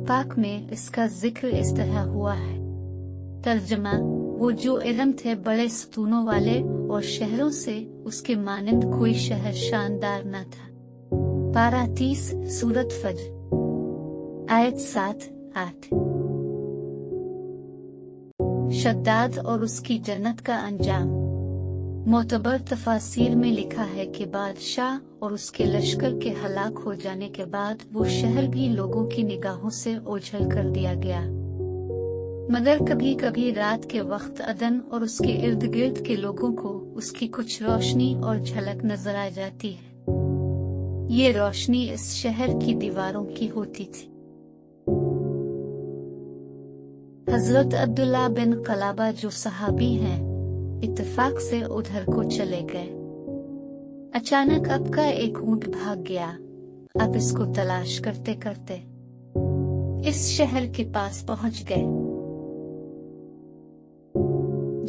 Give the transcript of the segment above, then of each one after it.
पाक में इसका जिक्र इस तरह हुआ है। तर्जमा, वो जो इरम थे बड़े सतूनों वाले और शहरों से उसके मानंद कोई शहर शानदार न था। पारा 30 सूरत फज्र आयत 7-8। शद्दाद और उसकी जन्नत का अंजाम। मोतबर तफासीर में लिखा है कि बादशाह और उसके लश्कर के हलाक हो जाने के बाद वो शहर भी लोगों की निगाहों से ओझल कर दिया गया, मगर कभी कभी रात के वक्त अदन और उसके इर्द गिर्द के लोगों को उसकी कुछ रोशनी और झलक नजर आ जाती है। ये रोशनी इस शहर की दीवारों की होती थी। हजरत अब्दुल्ला बिन कलाबा जो सहाबी हैं, इत्तेफाक से उधर को चले गए। अचानक अब का एक ऊंट भाग गया। अब इसको तलाश करते करते इस शहर के पास पहुंच गए।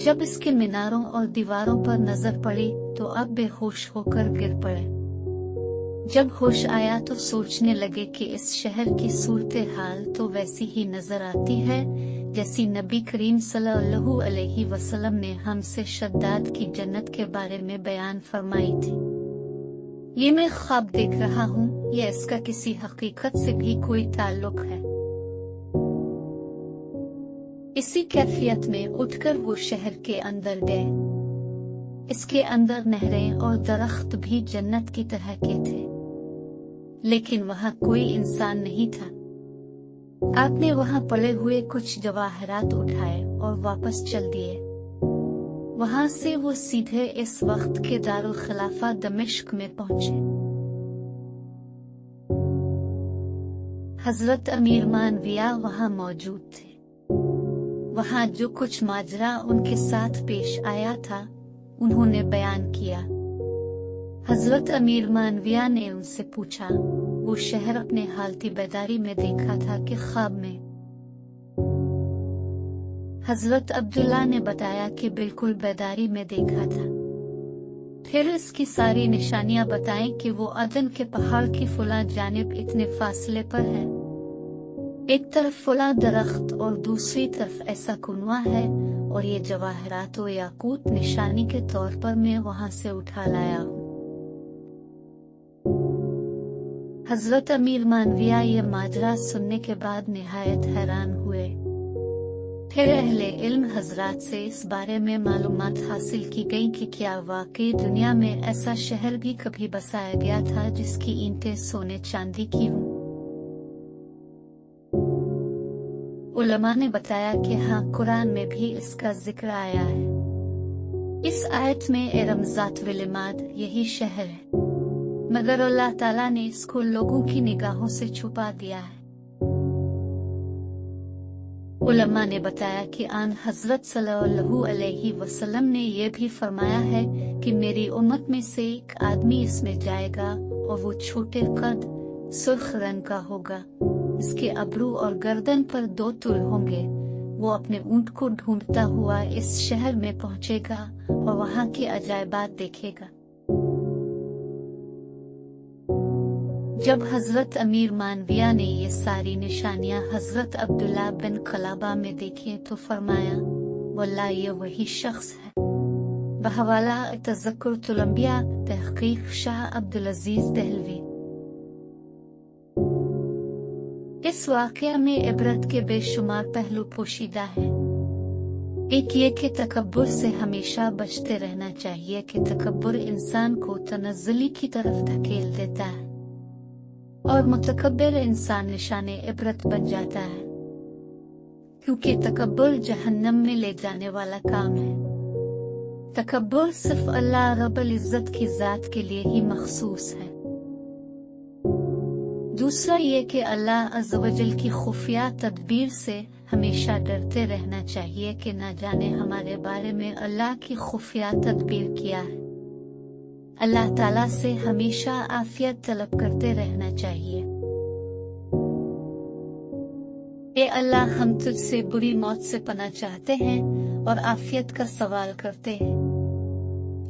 जब इसके मीनारों और दीवारों पर नजर पड़ी तो अब बेहोश होकर गिर पड़े। जब होश आया तो सोचने लगे कि इस शहर की सूरत हाल तो वैसी ही नजर आती है जैसी नबी करीम सल्लल्लाहु अलैहि वसल्लम ने हमसे शद्दाद की जन्नत के बारे में बयान फरमाई थी। ये मैं ख्वाब देख रहा हूँ या इसका किसी हकीकत से भी कोई ताल्लुक है? इसी कैफियत में उठकर वो शहर के अंदर गए। इसके अंदर नहरें और दरख्त भी जन्नत की तरह के थे, लेकिन वहाँ कोई इंसान नहीं था। आपने वहाँ पड़े हुए कुछ जवाहरात उठाए और वापस चल दिए। वहाँ से वो सीधे इस वक्त के दारुल खिलाफा दमिश्क में पहुँचे। हजरत अमीर मानविया वहाँ मौजूद थे। वहाँ जो कुछ माजरा उनके साथ पेश आया था उन्होंने बयान किया। हजरत अमीर मानविया ने उनसे पूछा, वो शहर अपने हालती बेदारी में देखा था कि ख्वाब में? हजरत अब्दुल्ला ने बताया कि बिल्कुल बेदारी में देखा था। फिर इसकी सारी निशानियां बताएं कि वो अदन के पहाड़ की फुला जानिब इतने फासले पर है। एक तरफ फुला दरख्त और दूसरी तरफ ऐसा कुनवा है, और ये जवाहरात व याकूत निशानी के तौर पर मैं वहां से उठा लाया हूँ। हजरत अमीर मानविया ये माजरा सुनने के बाद निहायत हैरान हुए। फिर अहले इल्म हजरात से इस बारे में मालूमात हासिल की गई कि क्या वाकई दुनिया में ऐसा शहर भी कभी बसाया गया था जिसकी ईंटें सोने चांदी की हों। उलमा ने बताया कि हाँ, कुरान में भी इसका जिक्र आया है। इस आयत में इरम ज़ात विलिमाद यही शहर है, मगर अल्लाह ताला ने इसको लोगों की निगाहों से छुपा दिया है। उलमा ने बताया कि आन हजरत सल्लल्लाहु अलैहि वसल्लम ने यह भी फरमाया है कि मेरी उम्मत में से एक आदमी इसमें जाएगा और वो छोटे कद सुर्ख रंग का होगा। इसके अब्रू और गर्दन पर 2 तुल होंगे। वो अपने ऊंट को ढूंढता हुआ इस शहर में पहुंचेगा और वहां के अजायबात देखेगा। जब हजरत अमीर मानविया ने ये सारी निशानियां हजरत अब्दुल्ला बिन कलाबा में देखी तो फरमाया, वल्लाह ये वही शख्स है। बहवाला तज़क्कुर तुलंबिया, तहक़ीक़ शाह अब्दुल अजीज दहलवी। इस वाक़या में इबरत के बेशुमार पहलू पोशीदा हैं। एक ये कि तकब्बुर से हमेशा बचते रहना चाहिए कि तकब्बुर इंसान को तनज़्ज़ुली की तरफ धकेल देता है और मुतकब्बिर इंसान निशाने इबरत बन जाता है, क्योंकि तकब्बुर जहन्नम में ले जाने वाला काम है। तकब्बुर सिर्फ अल्लाह रब्बुल इज़्ज़त की ज़ात के लिए ही मखसूस है। दूसरा ये कि अल्लाह अज़्ज़ व जल की खुफिया तदबीर से हमेशा डरते रहना चाहिए कि न जाने हमारे बारे में अल्लाह की खुफिया तदबीर क्या है। अल्लाह ताला से हमेशा आफियत तलब करते रहना चाहिए। ए अल्लाह, हम तुझसे बुरी मौत से पनाह चाहते हैं और आफियत का सवाल करते हैं।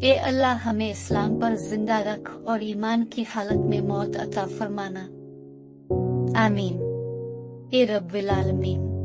ए अल्लाह, हमें इस्लाम पर जिंदा रख और ईमान की हालत में मौत अता फरमाना। आमीन। اے رب العالمین